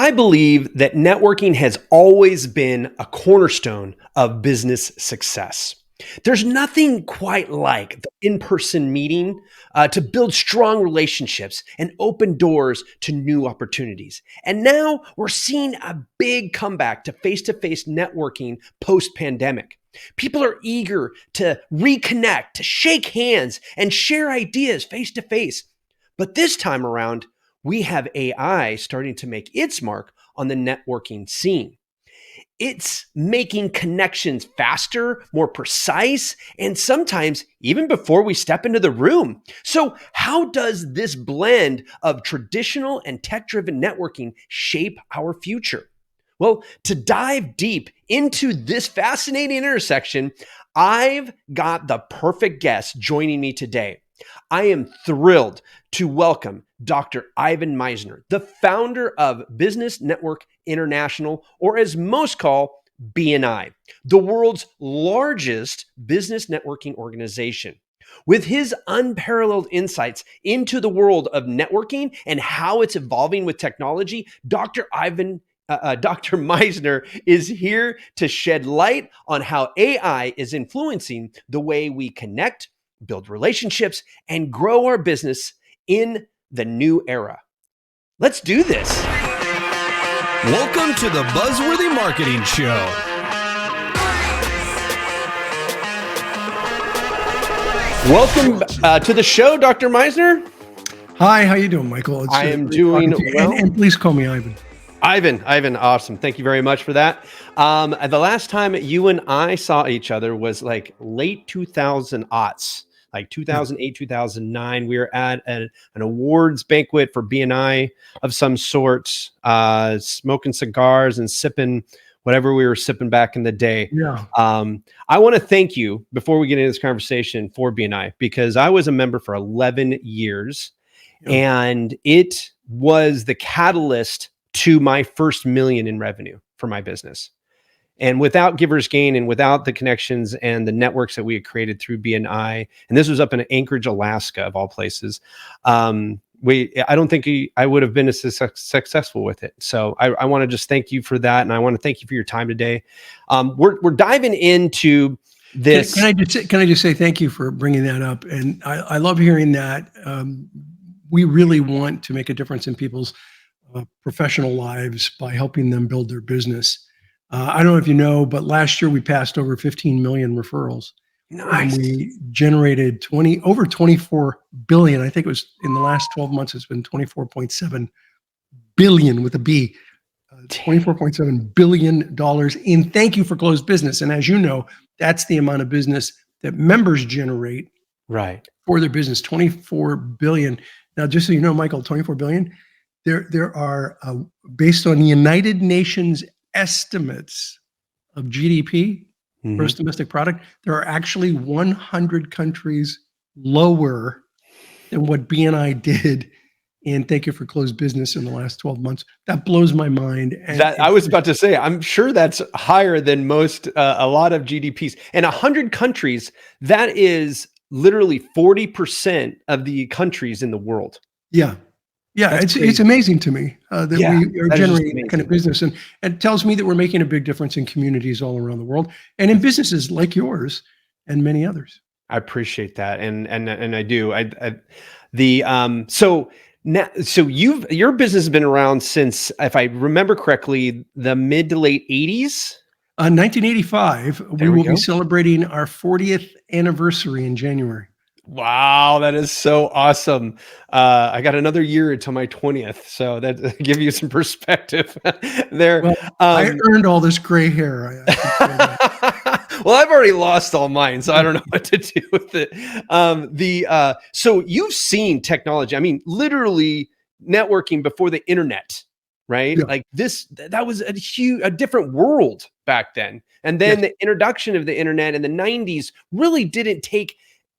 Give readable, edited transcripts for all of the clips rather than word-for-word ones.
I believe that networking has always been a cornerstone of business success. There's nothing quite like the in-person meeting to build strong relationships and open doors to new opportunities. And now we're seeing a big comeback to face-to-face networking post-pandemic. People are eager to reconnect, to shake hands, and share ideas face-to-face. But this time around, we have AI starting to make its mark on the networking scene. It's making connections faster, more precise, and sometimes even before we step into the room. So, how does this blend of traditional and tech-driven networking shape our future? Well, to dive deep into this fascinating intersection, I've got the perfect guest joining me today. I am thrilled to welcome Dr. Ivan Misner, the founder of Business Network International, or as most call BNI, the world's largest business networking organization. With his unparalleled insights into the world of networking and how it's evolving with technology, Dr. Misner is here to shed light on how AI is influencing the way we connect, build relationships, and grow our business in the new era. Let's do this. Welcome to the Buzzworthy Marketing Show. Welcome to the show, Dr. Misner. Hi, how you doing, Michael? I am doing well. And please call me Ivan. Ivan, awesome. Thank you very much for that. The last time you and I saw each other was like late 2000s. Like 2008, 2009, we were at an awards banquet for BNI of some sort, smoking cigars and sipping whatever we were sipping back in the day. Yeah. I want to thank you before we get into this conversation for BNI, because I was a member for 11 years and it was the catalyst to my first million in revenue for my business. And without Givers Gain and without the connections and the networks that we had created through BNI, and this was up in Anchorage, Alaska, of all places, I don't think I would have been as successful with it. So I want to just thank you for that, and I want to thank you for your time today. We're diving into this. Can I just say thank you for bringing that up? And I love hearing that. We really want to make a difference in people's professional lives by helping them build their business. I don't know if you know, but last year we passed over 15 million referrals. Nice. And we generated over 24 billion. I think it was in the last 12 months, it's been 24.7 billion with a B, $24.7 billion in thank you for closed business. And as you know, that's the amount of business that members generate for their business, 24 billion. Now, just so you know, Michael, 24 billion, there are, based on the United Nations estimates of GDP, gross domestic product, there are actually 100 countries lower than what BNI did in thank you for closed business in the last 12 months. That blows my mind. And I was about to say, I'm sure that's higher than most, a lot of GDPs. And 100 countries, that is literally 40% of the countries in the world. Yeah. Yeah, it's amazing to me that we are generating that kind of business, and it tells me that we're making a big difference in communities all around the world and in businesses like yours and many others. I appreciate that, and I do. So your business has been around since, if I remember correctly, the mid to late 80s. 1985. We will be celebrating our 40th anniversary in January. Wow, that is so awesome. I got another year until my 20th, so that give you some perspective there. Well, I earned all this gray hair. Well, I've already lost all mine, so I don't know what to do with it. So you've seen technology. I mean, literally networking before the internet, right? Yeah. Like that was a different world back then. And then the introduction of the internet in the 90s really didn't take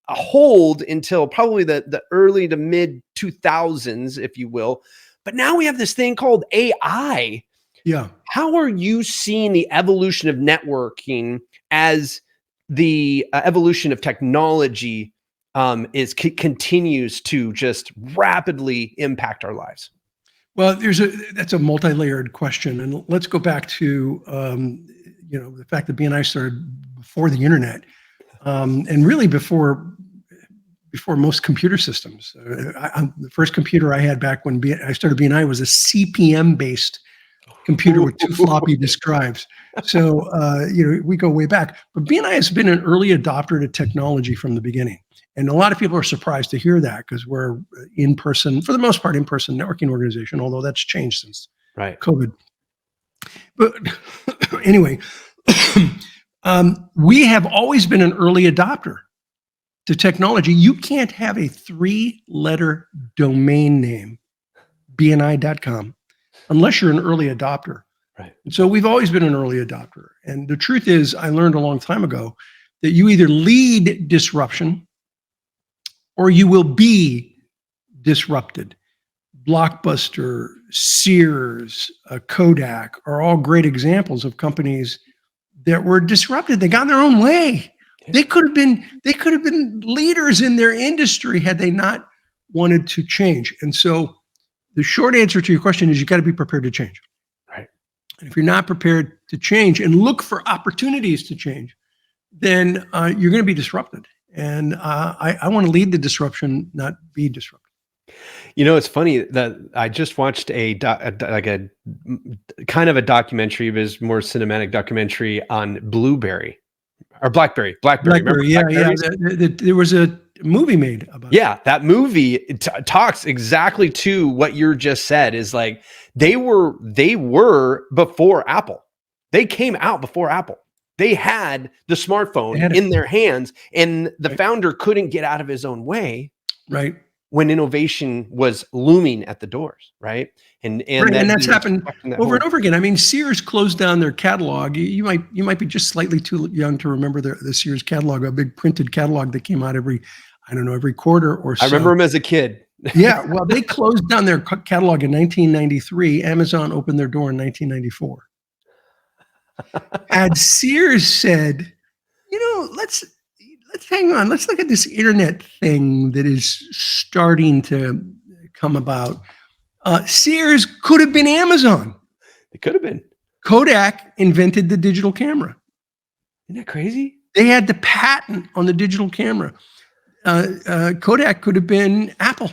a hold until probably the early to mid 2000s, if you will. But now we have this thing called AI. Yeah. How are you seeing the evolution of networking as the evolution of technology continues to just rapidly impact our lives? Well, that's a multi-layered question, and let's go back to the fact that BNI started before the internet, and really before most computer systems. The first computer I had back when I started BNI was a CPM-based computer with 2 floppy disk drives. So we go way back. But BNI has been an early adopter to technology from the beginning. And a lot of people are surprised to hear that because we're in-person, for the most part, in-person networking organization, although that's changed since COVID. But anyway, we have always been an early adopter to technology. You can't have a 3-letter domain name, bni.com, unless you're an early adopter. Right. And so we've always been an early adopter. And the truth is, I learned a long time ago that you either lead disruption or you will be disrupted. Blockbuster, Sears, Kodak are all great examples of companies that were disrupted. They got in their own way. They could have been leaders in their industry had they not wanted to change. And so the short answer to your question is you got to be prepared to change. Right. And if you're not prepared to change and look for opportunities to change, then you're going to be disrupted. And I want to lead the disruption, not be disrupted. It's funny that I just watched a kind of a documentary, but it's more cinematic documentary on BlackBerry. BlackBerry, yeah. There was a movie made about it. Yeah, that movie talks exactly to what you just said. Is like they were before Apple. They came out before Apple. They had the smartphone in their hands, and the founder couldn't get out of his own way. Right. When innovation was looming at the doors, right? And that's happened over and over again. I mean, Sears closed down their catalog. You might be just slightly too young to remember the Sears catalog, a big printed catalog that came out every quarter or so. I remember them as a kid. Yeah, well, they closed down their catalog in 1993. Amazon opened their door in 1994. Had Sears said, let's hang on. Let's look at this internet thing that is starting to come about. Sears could have been Amazon. It could have been. Kodak invented the digital camera. Isn't that crazy? They had the patent on the digital camera. Kodak could have been Apple.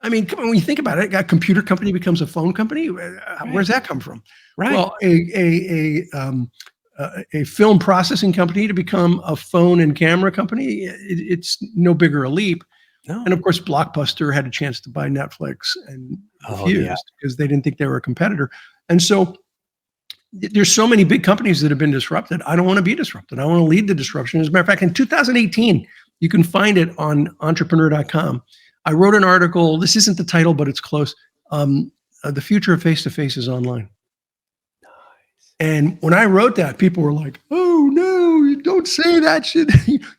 I mean, come on, when you think about it, a computer company becomes a phone company. Where's that come from? Right. Well, a film processing company to become a phone and camera company, it's no bigger a leap. No. And of course, Blockbuster had a chance to buy Netflix and refused because they didn't think they were a competitor. And so there's so many big companies that have been disrupted. I don't want to be disrupted. I want to lead the disruption. As a matter of fact, in 2018, you can find it on entrepreneur.com. I wrote an article. This isn't the title, but it's close. The future of face-to-face is online. And when I wrote that, people were like, "Oh no, you don't say that shit.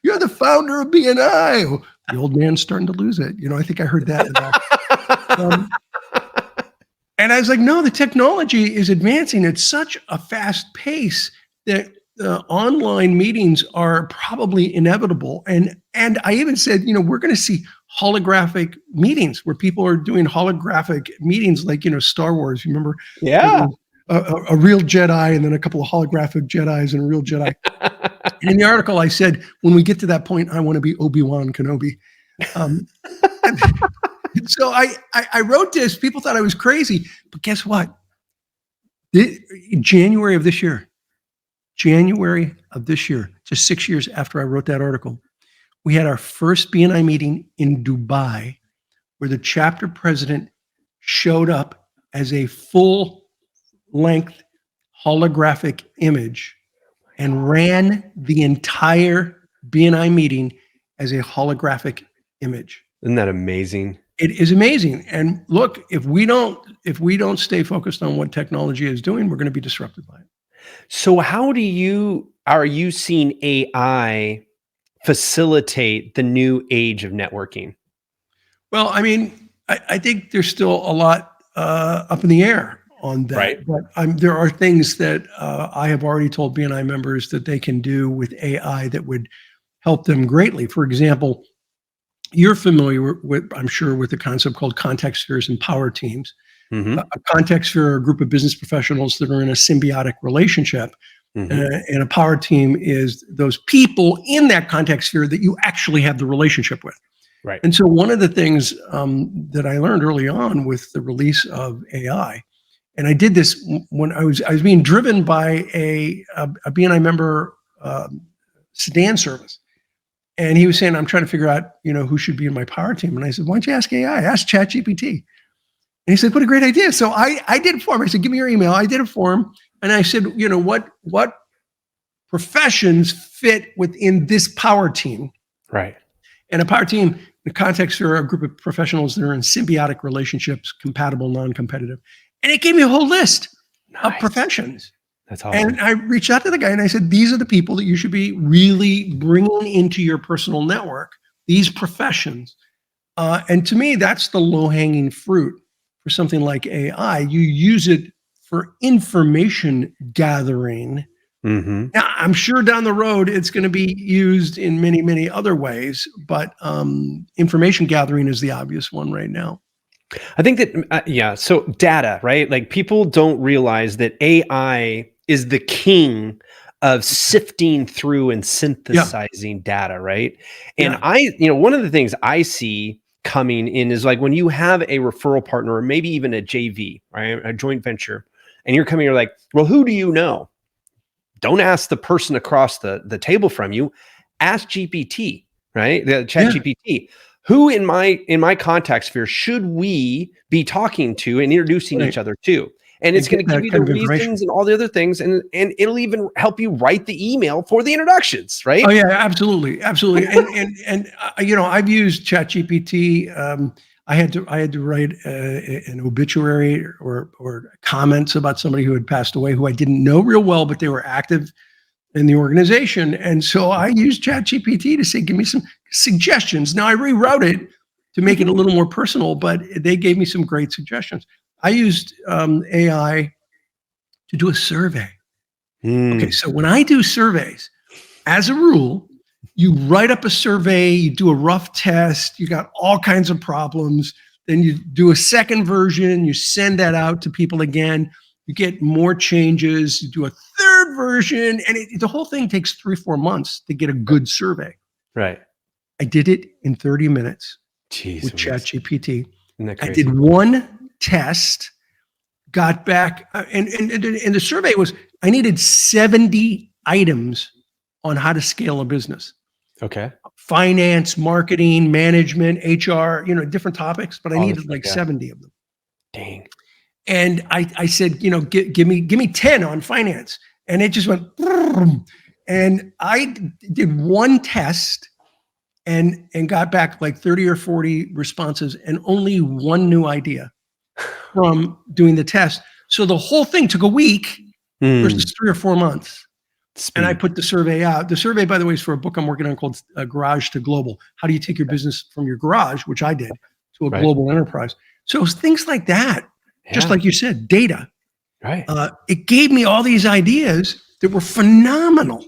You're the founder of BNI." The old man's starting to lose it. I think I heard that. And I was like, no, the technology is advancing at such a fast pace that online meetings are probably inevitable. And I even said, we're going to see holographic meetings where people are doing holographic meetings like, Star Wars. You remember? Yeah. A real Jedi and then a couple of holographic Jedis and a real Jedi. And in the article, I said, when we get to that point, I want to be Obi-Wan Kenobi. So I wrote this. People thought I was crazy. But guess what? January of this year, just 6 years after I wrote that article, we had our first BNI meeting in Dubai where the chapter president showed up as a full-length holographic image and ran the entire BNI meeting as a holographic image. Isn't that amazing? It is amazing. And look, if we don't stay focused on what technology is doing, we're going to be disrupted by it. So how are you seeing AI facilitate the new age of networking? Well, I mean, I think there's still a lot up in the air on that. Right. But there are things that I have already told BNI members that they can do with AI that would help them greatly. For example, you're familiar with, I'm sure, with the concept called context spheres and power teams. Mhm. A context sphere, a group of business professionals that are in a symbiotic relationship. Mhm. And a power team is those people in that context sphere that you actually have the relationship with. Right. And so one of the things that I learned early on with the release of AI, and I did this when I was being driven by a BNI member sedan service, and he was saying, "I'm trying to figure out, who should be in my power team." And I said, "Why don't you ask AI? Ask ChatGPT." And he said, "What a great idea!" So I did it for him. I said, "Give me your email." I did it for him, and I said, what professions fit within this power team? Right. And a power team, the context are a group of professionals that are in symbiotic relationships, compatible, non-competitive. And it gave me a whole list of Nice. professions. That's awesome. And I reached out to the guy and I said, these are the people that you should be really bringing into your personal network, these professions. And to me, that's the low-hanging fruit for something like AI. You use it for information gathering. Mhm. Now, I'm sure down the road it's going to be used in many, many other ways, but information gathering is the obvious one right now. I think that yeah, so data, right? Like people don't realize that AI is the king of sifting through and Yeah, synthesizing data, right? And yeah, one of the things I see coming in is like when you have a referral partner or maybe even a JV, right? A joint venture, and you're like, well, who do you know? Don't ask the person across the table from you. Ask GPT, right? The chat yeah. GPT. Who in my contact sphere should we be talking to and introducing each Right. other to? And And it's going get to give that you the kind of information. reasons and all the other things, and it'll even help you write the email for the introductions, Oh right? yeah, absolutely, absolutely. And I've used ChatGPT. I had to write an obituary or comments about somebody who had passed away who I didn't know real well, but they were active in the organization. And so I used ChatGPT to say, give me some suggestions. Now I rewrote it to make it a little more personal, but they gave me some great suggestions. I used AI to do a survey. Okay, Mm, so when I do surveys, as a rule, you write up a survey, you do a rough test, you got all kinds of problems. Then you do a second version, you send that out to people again, you get more changes, you do a third version, and the whole thing takes 3-4 months to get a good survey. right. I did it in 30 minutes Jeez with Louise. ChatGPT. Isn't that I did crazy? one test, got back, and the survey was I needed 70 items on how to scale a business. Okay. Finance, marketing, management, HR, different topics, but I All this needed stuff. like Yeah. 70 of them. Dang. And I said, give me 10 on finance. And it just went, and I did one test and got back like 30 or 40 responses and only one new idea from doing the test. So the whole thing took a week Mm, versus 3 or 4 months. And I speed. put the survey out. The survey, by the way, is for a book I'm working on called Garage to Global. How do you take your business from your garage, which I did, to a Right. global enterprise? So things like that, just Yeah. like you said, data. Right. It gave me all these ideas that were phenomenal.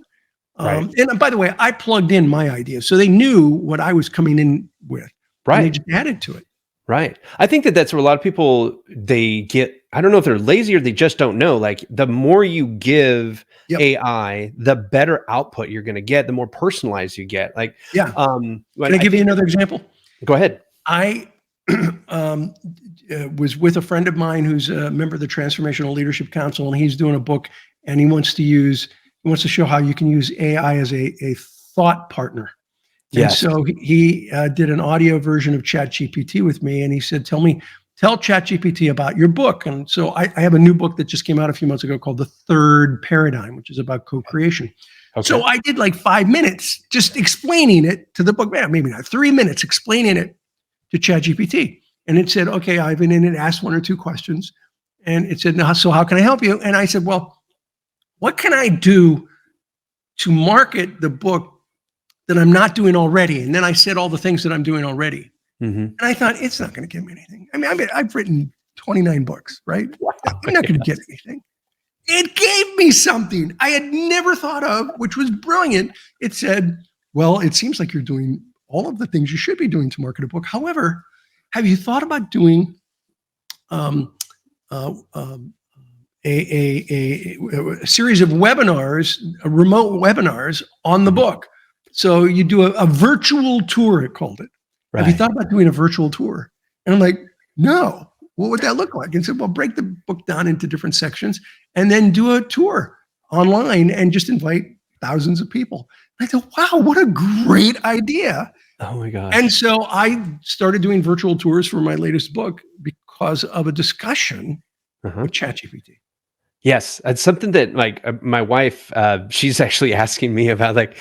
Right. And by the way, I plugged in my ideas. So they knew what I was coming in with, and they Right. just added to it. Right. I think that that's where a lot of people they get. I don't know if they're lazy or they just don't know. Like the more you give Yep. AI, the better output you're going to get. The more personalized you get. Like, Yeah. when Can I I give you think. another example? Go ahead. I um, was with a friend of mine who's a member of the Transformational Leadership Council, and he's doing a book, and he wants to show how you can use AI as a thought partner. And Yes. so he did an audio version of ChatGPT with me, and he said, tell ChatGPT about your book. And so I have a new book that just came out a few months ago called The Third Paradigm, which is about co-creation. Okay. So I did like 5 minutes just explaining it to the book, maybe not 3 minutes explaining it to ChatGPT. And it said, okay, Ivan, and it asked 1 or 2 questions. And it said, so how can I help you? And I said, well, what can I do to market the book that I'm not doing already? And then I said all the things that I'm doing already. Mm-hmm. And I thought, it's not going to give me anything. I've written 29 books, right? Wow. I'm not going to get anything. It gave me something I had never thought of, which was brilliant. It said, well, it seems like you're doing all of the things you should be doing to market a book. However, have you thought about doing a series of webinars, remote webinars on the book. So you do a virtual tour, it called it. Have you Right. thought about doing a virtual tour? And I'm like, no. What would that look like? And said, well, break the book down into different sections and then do a tour online and just invite thousands of people. And I thought, wow, what a great idea. Oh my gosh. And so I started doing virtual tours for my latest book because of a discussion with ChatGPT. Yes, it's something that like my wife, she's actually asking me about like,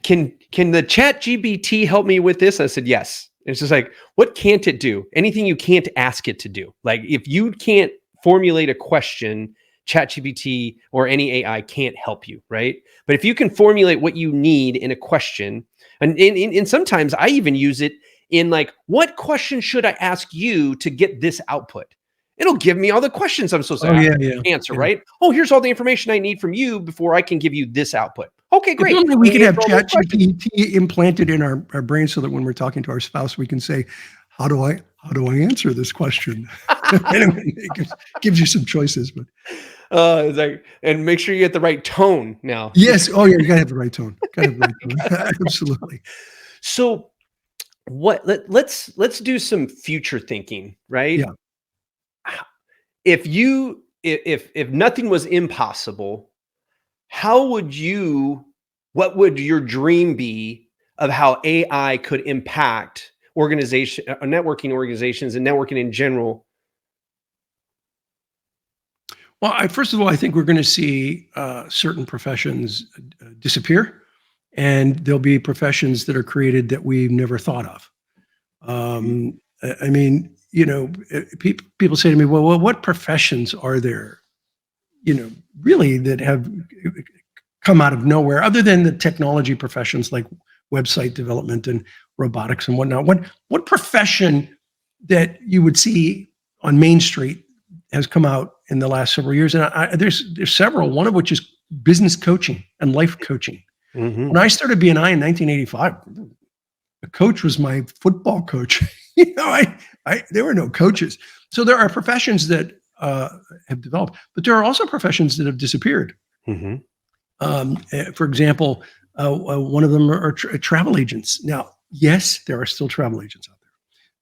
can the Chat GBT help me with this? I said yes. And it's just like, what can't it do? Anything you can't ask it to do. Like if you can't formulate a question, Chat GPT or any AI can't help you, right? But if you can formulate what you need in a question, and sometimes I even use it in like, what question should I ask you to get this output? It'll give me all the questions I'm supposed to answer, Yeah. right? Oh, here's all the information I need from you before I can give you this output. Okay, great. If only we could have Answer all those questions. ChatGPT implanted in our brain so that when we're talking to our spouse, we can say, how do I answer this question? And it gives you some choices. But It's like, and make sure you get the right tone now. yes, oh yeah, you gotta have the right tone. Absolutely. So let's do some future thinking, right? Yeah. If nothing was impossible, what would your dream be of how AI could impact networking organizations and networking in general? Well, first of all, I think we're going to see certain professions disappear, and there'll be professions that are created that we've never thought of. I mean, people say to me, well, what professions are there, really that have come out of nowhere other than the technology professions like website development and robotics and whatnot? What profession that you would see on Main Street has come out in the last several years? And there's several, one of which is business coaching and life coaching. When I started BNI in 1985, the coach was my football coach. There were no coaches. So there are professions that have developed, but there are also professions that have disappeared. For example, one of them are travel agents. Now, yes, there are still travel agents out there,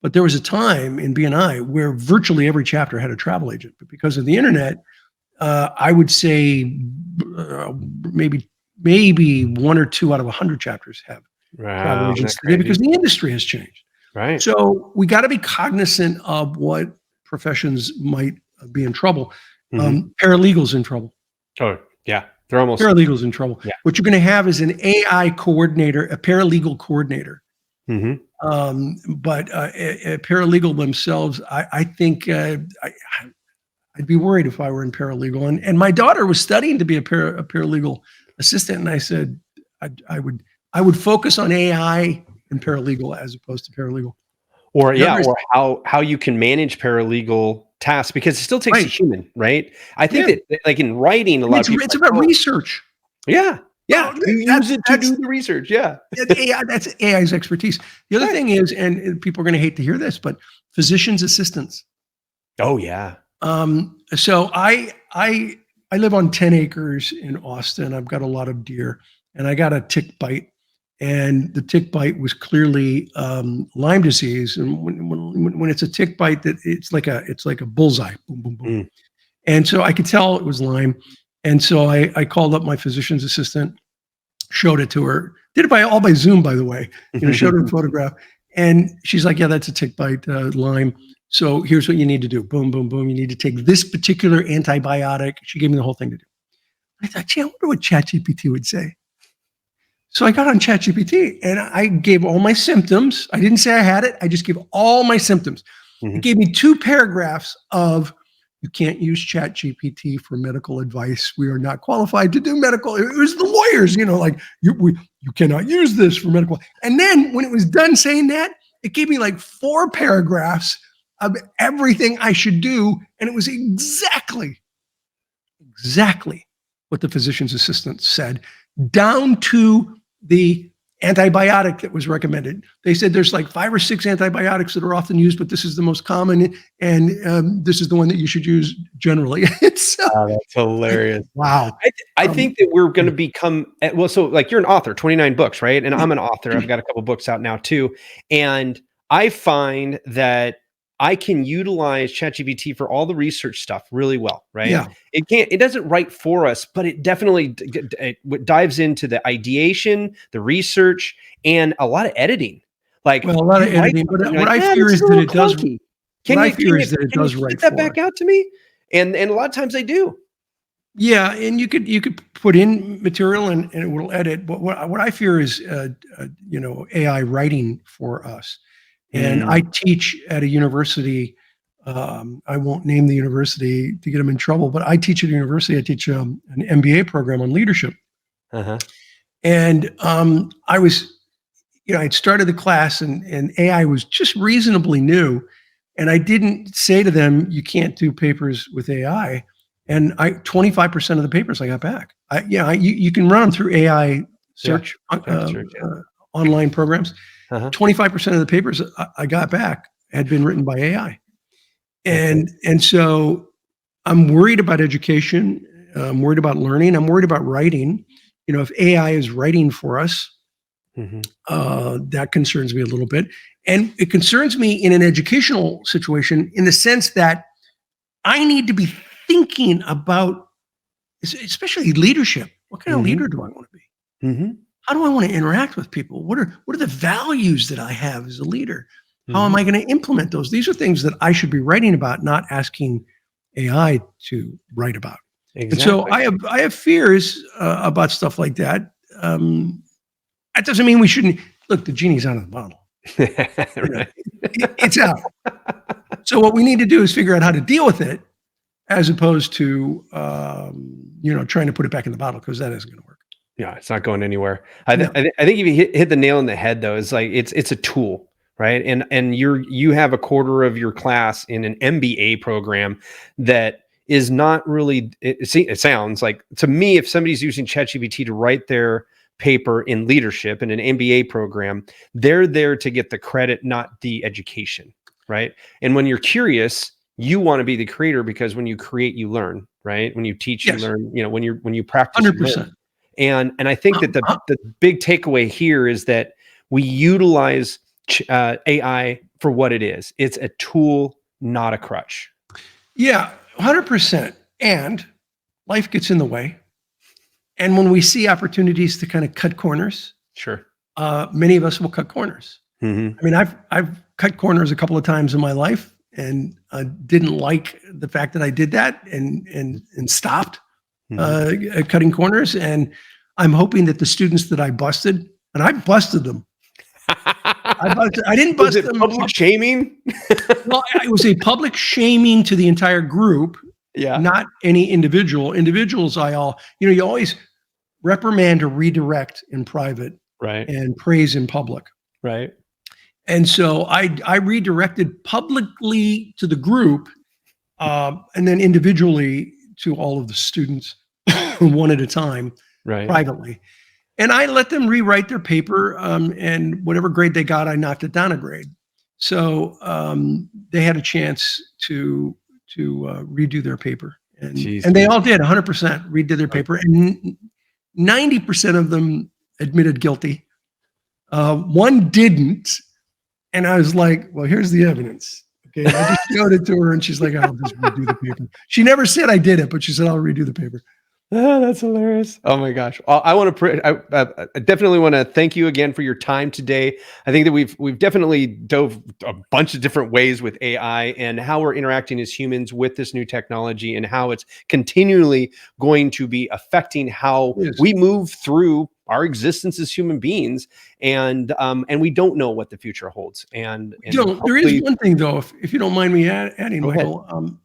but there was a time in BNI where virtually every chapter had a travel agent. But because of the internet, I would say maybe 1 or 2 out of 100 chapters have travel agents today because the industry has changed. Right. So we got to be cognizant of what professions might be in trouble. Paralegals in trouble. Oh, yeah. They're almost paralegals in trouble. Yeah. What you're going to have is an AI coordinator, a paralegal coordinator. But a paralegal themselves, I think I'd be worried if I were in paralegal. And my daughter was studying to be a paralegal assistant, and I said I would focus on AI and paralegal as opposed to paralegal. Or how you can manage paralegal tasks, because it still takes a human, right? I think that like in writing, a lot of people it's about research. Yeah. You use it to do the research. Yeah. That's AI's expertise. The other thing is, and people are going to hate to hear this, but physician's assistants. Oh yeah. So I live on 10 acres in Austin. I've got a lot of deer, and I got a tick bite. And the tick bite was clearly Lyme disease. And when it's a tick bite, that it's like a bullseye, boom, boom, boom. And so I could tell it was Lyme. And so I called up my physician's assistant, showed it to her, did it by Zoom, by the way, showed her a photograph. And she's like, yeah, that's a tick bite, Lyme. So here's what you need to do. Boom, boom, boom. You need to take this particular antibiotic. She gave me the whole thing to do. I thought, gee, I wonder what ChatGPT would say. So I got on ChatGPT and I gave all my symptoms. I didn't say I had it. I just gave all my symptoms. It gave me 2 paragraphs of, you can't use ChatGPT for medical advice. We are not qualified to do medical. It was the lawyers, like you cannot use this for medical. And then when it was done saying that, it gave me like 4 paragraphs of everything I should do. And it was exactly what the physician's assistant said, down to the antibiotic that was recommended. They said there's like 5 or 6 antibiotics that are often used, but this is the most common, and this is the one that you should use generally. So, Oh, that's hilarious. wow. I think that we're going to become well. So, like, you're an author, 29 books, right? And Yeah. I'm an author. I've got a couple books out now too, and I find that I can utilize ChatGPT for all the research stuff really well, right? Yeah. It doesn't write for us, but it definitely dives into the ideation, the research, and a lot of editing. Like, Well, a lot of you write editing, but something, you're what like, I "Yeah, fear this is a that little it does. clunky. What I fear is that it Can you does write spit that for back us. out to me?" And a lot of times I do. Yeah, and you could put in material and it will edit. But what I fear is AI writing for us. And I teach at a university. I won't name the university to get them in trouble, but I teach at a university. I teach an MBA program on leadership. Uh-huh. And I was, I'd started the class, and AI was just reasonably new. And I didn't say to them, you can't do papers with AI. And 25% of the papers I got back. You can run them through AI search, online programs. Uh-huh. 25% of the papers I got back had been written by AI. Okay. And so I'm worried about education. I'm worried about learning. I'm worried about writing. If AI is writing for us, that concerns me a little bit. And it concerns me in an educational situation in the sense that I need to be thinking about, especially leadership. What kind of leader do I want to be? How do I want to interact with people? What are the values that I have as a leader? How am I going to implement those? These are things that I should be writing about, not asking AI to write about. Exactly. And so I have fears about stuff like that. That doesn't mean we shouldn't look. The genie's out of the bottle. Right. It's out. So what we need to do is figure out how to deal with it, as opposed to trying to put it back in the bottle, because that isn't going to work. Yeah, it's not going anywhere. I think if you hit the nail on the head, though, it's like it's a tool, right? And you have a quarter of your class in an MBA program that is not really. It sounds like, to me, if somebody's using ChatGPT to write their paper in leadership in an MBA program, they're there to get the credit, not the education, right? And when you're curious, you want to be the creator, because when you create, you learn, right? When you teach, you learn. When you practice, 100%. And I think that the big takeaway here is that we utilize AI for what it is. It's a tool, not a crutch. Yeah, 100%. And life gets in the way. And when we see opportunities to kind of cut corners, sure, many of us will cut corners. Mm-hmm. I mean, I've cut corners a couple of times in my life, and didn't like the fact that I did that, and stopped cutting corners. And I'm hoping that the students that I busted, and I busted them. I didn't bust them. Public shaming? Well, it was a public shaming to the entire group. Yeah. Not any individual. Individuals, you always reprimand or redirect in private, right, and praise in public. Right. And so I redirected publicly to the group, and then individually to all of the students, one at a time, right, privately. And I let them rewrite their paper, and whatever grade they got, I knocked it down a grade. So they had a chance to redo their paper, and they all did 100% redid their paper, and 90% of them admitted guilty. One didn't, and I was like, "Well, here's the evidence." Okay, I just showed it to her, and she's like, "I'll just redo the paper." She never said I did it, but she said, "I'll redo the paper." Oh, that's hilarious. Oh my gosh. I definitely want to thank you again for your time today. I think that we've definitely dove a bunch of different ways with AI and how we're interacting as humans with this new technology, and how it's continually going to be affecting how we move through our existence as human beings. And we don't know what the future holds. And there is one thing, though, if you don't mind me adding, Michael,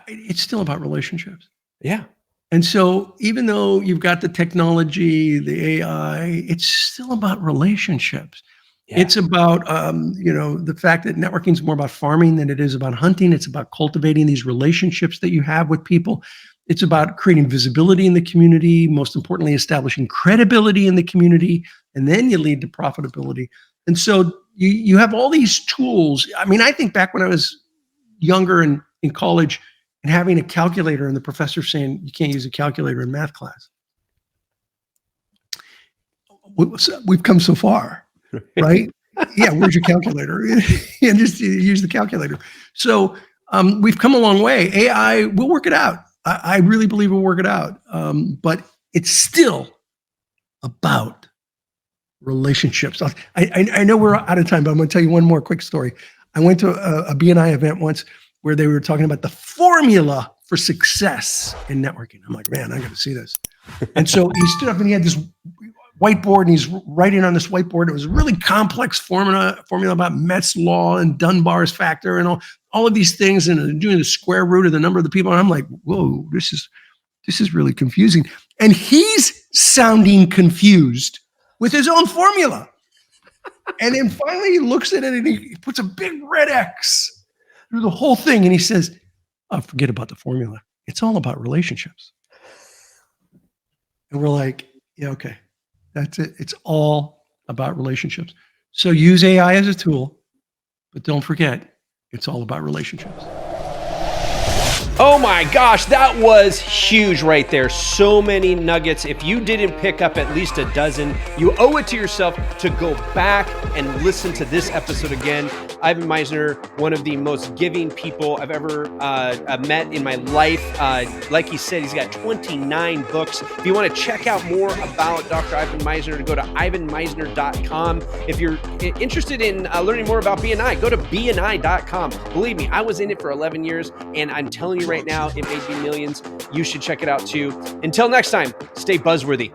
it's still about relationships. Yeah. And so even though you've got the technology, the AI, it's still about relationships. Yeah. It's about, the fact that networking is more about farming than it is about hunting. It's about cultivating these relationships that you have with people. It's about creating visibility in the community, most importantly, establishing credibility in the community, and then you lead to profitability. And so you have all these tools. I mean, I think back when I was younger and in college and having a calculator and the professor saying you can't use a calculator in math class. We've come so far, right? Yeah, where's your calculator? And just use the calculator. So we've come a long way. AI will work it out. I really believe we'll work it out. But it's still about relationships. I know we're out of time, but I'm going to tell you one more quick story. I went to a BNI event once where they were talking about the formula for success in networking. I'm like, man, I got to see this. And so he stood up and he had this whiteboard and he's writing on this whiteboard. It was a really complex formula about Metz law and Dunbar's factor and all of these things and doing the square root of the number of the people. And I'm like, whoa, this is really confusing. And he's sounding confused with his own formula. And then finally he looks at it and he puts a big red X through the whole thing. And he says, oh, forget about the formula. It's all about relationships. And we're like, yeah, okay. That's it. It's all about relationships. So use AI as a tool, but don't forget, it's all about relationships. Oh my gosh, that was huge right there. So many nuggets. If you didn't pick up at least a dozen, you owe it to yourself to go back and listen to this episode again. Ivan Misner, one of the most giving people I've ever met in my life. Like he said, he's got 29 books. If you want to check out more about Dr. Ivan Misner, to go to ivanmisner.com. If you're interested in learning more about BNI, go to bni.com. Believe me, I was in it for 11 years, and I'm telling you right now, it made me millions. You should check it out too. Until next time, stay buzzworthy.